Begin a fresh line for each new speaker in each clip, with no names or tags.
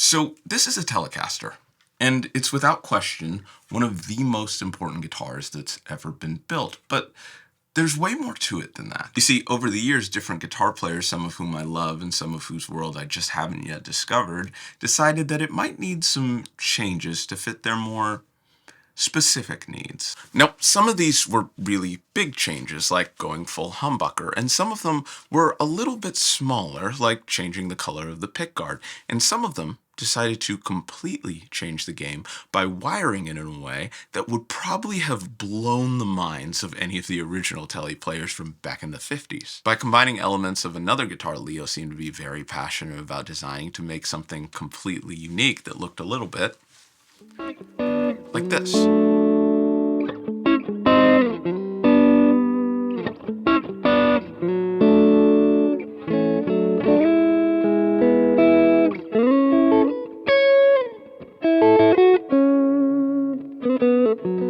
So this is a Telecaster, and it's without question one of the most important guitars that's ever been built, but there's way more to it than that. You see, over the years, different guitar players, some of whom I love and some of whose world I just haven't yet discovered, decided that it might need some changes to fit their more specific needs. Now, some of these were really big changes, like going full humbucker, and some of them were a little bit smaller, like changing the color of the pickguard, and some of them decided to completely change the game by wiring it in a way that would probably have blown the minds of any of the original Tele players from back in the 50s. By combining elements of another guitar Leo seemed to be very passionate about designing to make something completely unique that looked a little bit like this.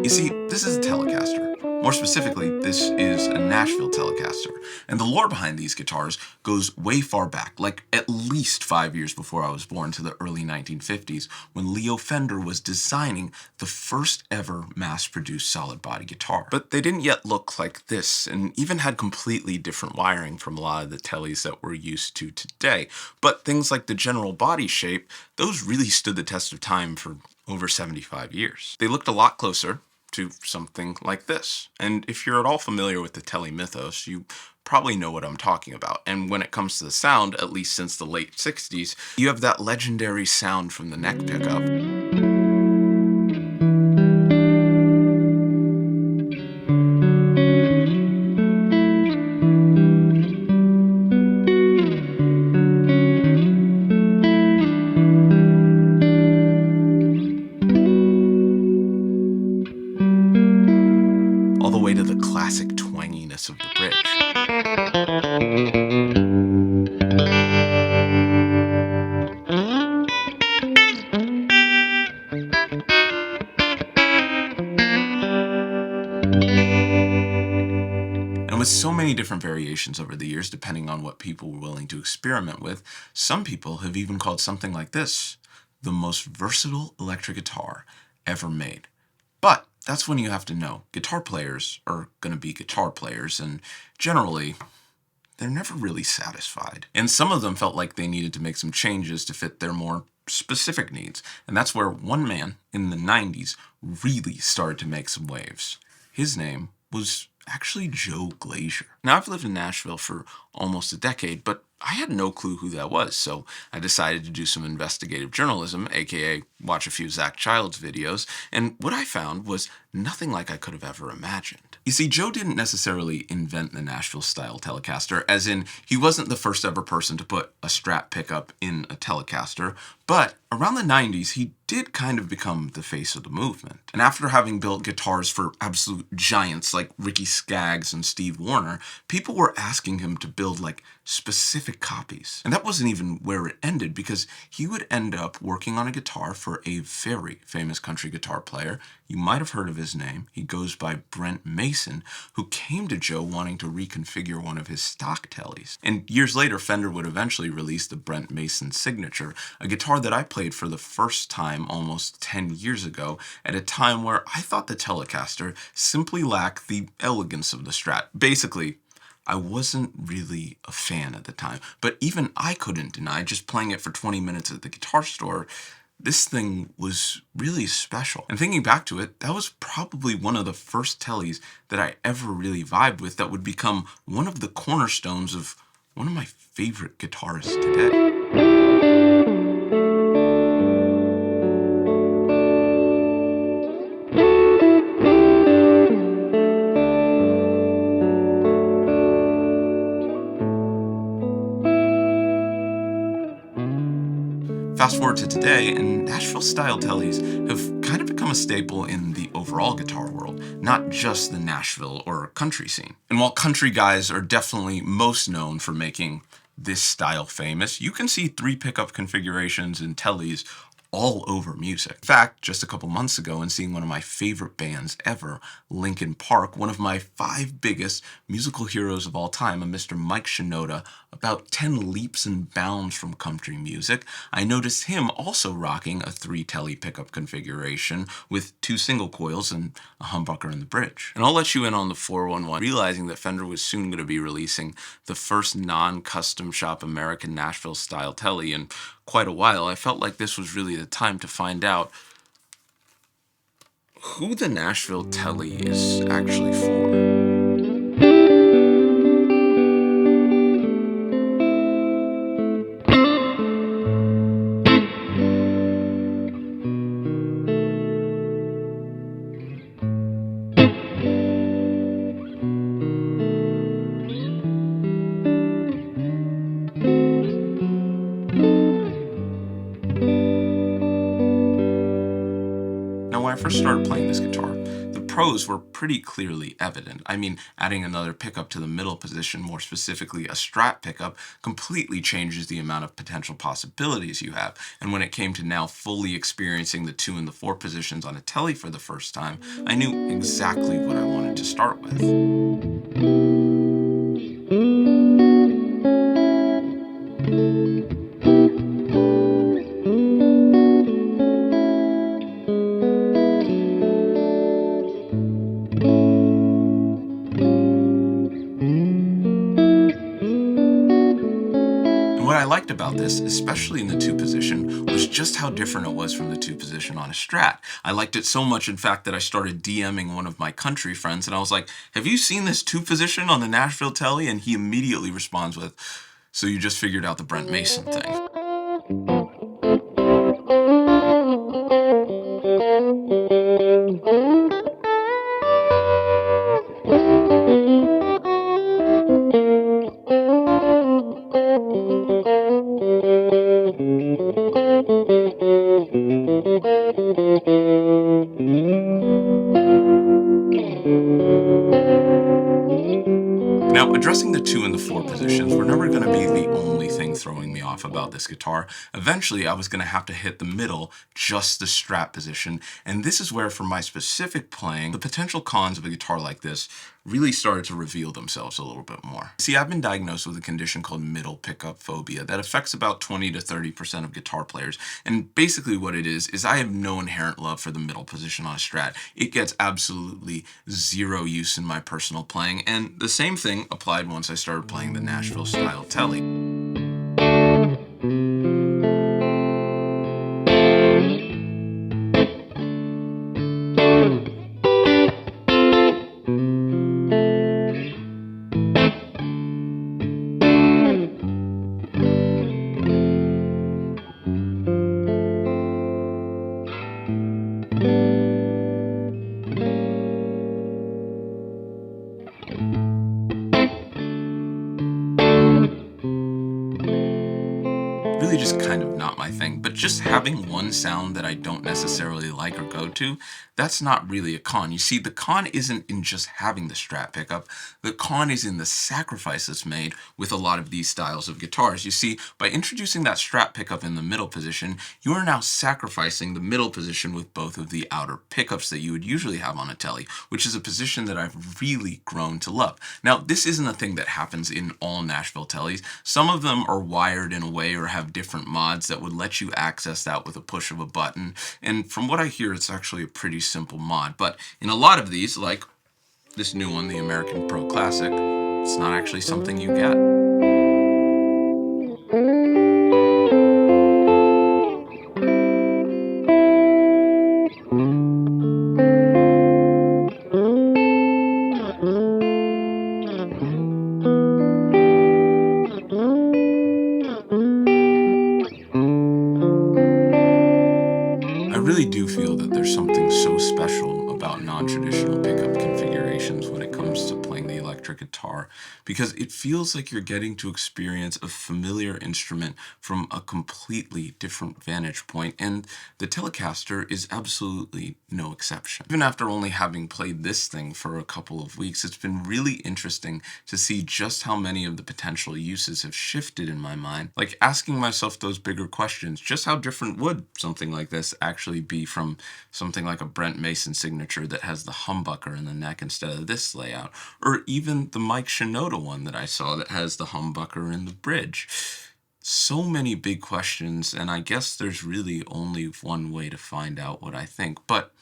You see, this is a Telecaster. More specifically, this is a Nashville Telecaster. And the lore behind these guitars goes way far back, like at least 5 years before I was born, to the early 1950s, when Leo Fender was designing the first ever mass-produced solid body guitar. But they didn't yet look like this, and even had completely different wiring from a lot of the Teles that we're used to today. But things like the general body shape, those really stood the test of time for over 75 years. They looked a lot closer to something like this. And if you're at all familiar with the Tele mythos, you probably know what I'm talking about. And when it comes to the sound, at least since the late 60s, you have that legendary sound from the neck pickup. All the way to the classic twanginess of the bridge. And with so many different variations over the years, depending on what people were willing to experiment with, some people have even called something like this the most versatile electric guitar ever made. But that's when you have to know, guitar players are going to be guitar players, and generally, they're never really satisfied. And some of them felt like they needed to make some changes to fit their more specific needs. And that's where one man in the 90s really started to make some waves. His name was actually Joe Glazier. Now, I've lived in Nashville for almost a decade, but I had no clue who that was, so I decided to do some investigative journalism, aka watch a few Zach Childs videos, and what I found was nothing like I could have ever imagined. You see, Joe didn't necessarily invent the Nashville-style Telecaster, as in, he wasn't the first ever person to put a Strat pickup in a Telecaster, but around the 90s, he did kind of become the face of the movement. And after having built guitars for absolute giants like Ricky Skaggs and Steve Wariner, people were asking him to build like specific copies. And that wasn't even where it ended, because he would end up working on a guitar for a very famous country guitar player. You might have heard of his name. He goes by Brent Mason, who came to Joe wanting to reconfigure one of his stock Teles. And years later, Fender would eventually release the Brent Mason Signature, a guitar that I played for the first time almost 10 years ago, at a time where I thought the Telecaster simply lacked the elegance of the Strat. Basically, I wasn't really a fan at the time, but even I couldn't deny, just playing it for 20 minutes at the guitar store, this thing was really special. And thinking back to it, that was probably one of the first Teles that I ever really vibed with that would become one of the cornerstones of one of my favorite guitarists today. Fast forward to today, and Nashville-style Teles have kind of become a staple in the overall guitar world, not just the Nashville or country scene. And while country guys are definitely most known for making this style famous, you can see 3 pickup configurations in Teles all over music. In fact, just a couple months ago, and seeing one of my favorite bands ever, Linkin Park, one of my 5 biggest musical heroes of all time, a Mr. Mike Shinoda, about 10 leaps and bounds from country music, I noticed him also rocking a 3 Tele pickup configuration with 2 single coils and a humbucker in the bridge. And I'll let you in on the 411, realizing that Fender was soon going to be releasing the first non-custom shop American Nashville style Tele in quite a while. I felt like this was really the time to find out who the Nashville Tele is actually for. Now, when I first started playing this guitar, the pros were pretty clearly evident. I mean, adding another pickup to the middle position, more specifically a Strat pickup, completely changes the amount of potential possibilities you have. And when it came to now fully experiencing the 2 and the 4 positions on a Tele for the first time, I knew exactly what I wanted to start with. What I liked about this, especially in the 2 position, was just how different it was from the 2 position on a Strat. I liked it so much, in fact, that I started DMing one of my country friends, and I was like, have you seen this 2 position on the Nashville Tele? And he immediately responds with, so you just figured out the Brent Mason thing. Now, addressing the 2 and the 4 positions were never going to be the only thing throwing me off about this guitar. Eventually, I was going to have to hit the middle, just the Strat position, and this is where, for my specific playing, the potential cons of a guitar like this really started to reveal themselves a little bit more. See, I've been diagnosed with a condition called middle pickup phobia that affects about 20 to 30% of guitar players, and basically what it is I have no inherent love for the middle position on a Strat. It gets absolutely zero use in my personal playing, and the same thing applied once I started playing the Nashville style Tele. Really just kind of not my thing, but just having one sound that I don't necessarily like or go to, that's not really a con. You see, the con isn't in just having the Strat pickup, the con is in the sacrifice that's made with a lot of these styles of guitars. You see, by introducing that Strat pickup in the middle position, you are now sacrificing the middle position with both of the outer pickups that you would usually have on a Tele, which is a position that I've really grown to love. Now, this isn't a thing that happens in all Nashville Teles. Some of them are wired in a way or have different mods that would let you access that with a push of a button, and from what I hear, it's actually a pretty simple mod. But in a lot of these, like this new one, the American Pro Classic, it's not actually something you get. I really do feel that there's something so special about non-traditional pickup configurations when it comes to playing playing the electric guitar, because it feels like you're getting to experience a familiar instrument from a completely different vantage point, and the Telecaster is absolutely no exception. Even after only having played this thing for a couple of weeks, it's been really interesting to see just how many of the potential uses have shifted in my mind, like asking myself those bigger questions. Just how different would something like this actually be from something like a Brent Mason signature that has the humbucker in the neck instead of this layout, or even the Mike Shinoda one that I saw that has the humbucker in the bridge. So many big questions, and I guess there's really only one way to find out what I think. But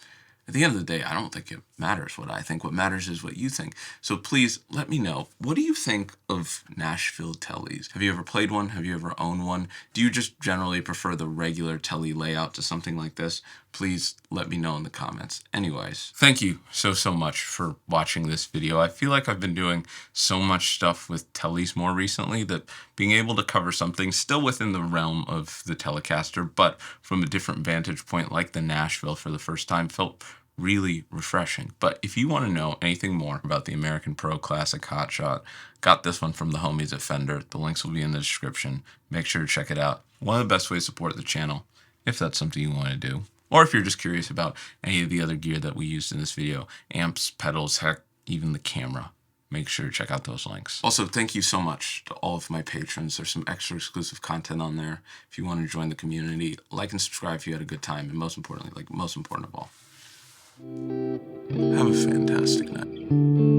at the end of the day, I don't think it matters what I think. What matters is what you think. So please let me know. What do you think of Nashville Teles? Have you ever played one? Have you ever owned one? Do you just generally prefer the regular Tele layout to something like this? Please let me know in the comments. Anyways, thank you so much for watching this video. I feel like I've been doing so much stuff with Teles more recently that being able to cover something still within the realm of the Telecaster, but from a different vantage point like the Nashville for the first time, felt really refreshing. But if you want to know anything more about the American Pro Classic Hotshot, got this one from the homies at Fender. The links will be in the description. Make sure to check it out. One of the best ways to support the channel, if that's something you want to do. Or if you're just curious about any of the other gear that we used in this video, amps, pedals, heck, even the camera. Make sure to check out those links. Also, thank you so much to all of my patrons. There's some extra exclusive content on there. If you want to join the community, like and subscribe if you had a good time. And most importantly, most important of all, have a fantastic night.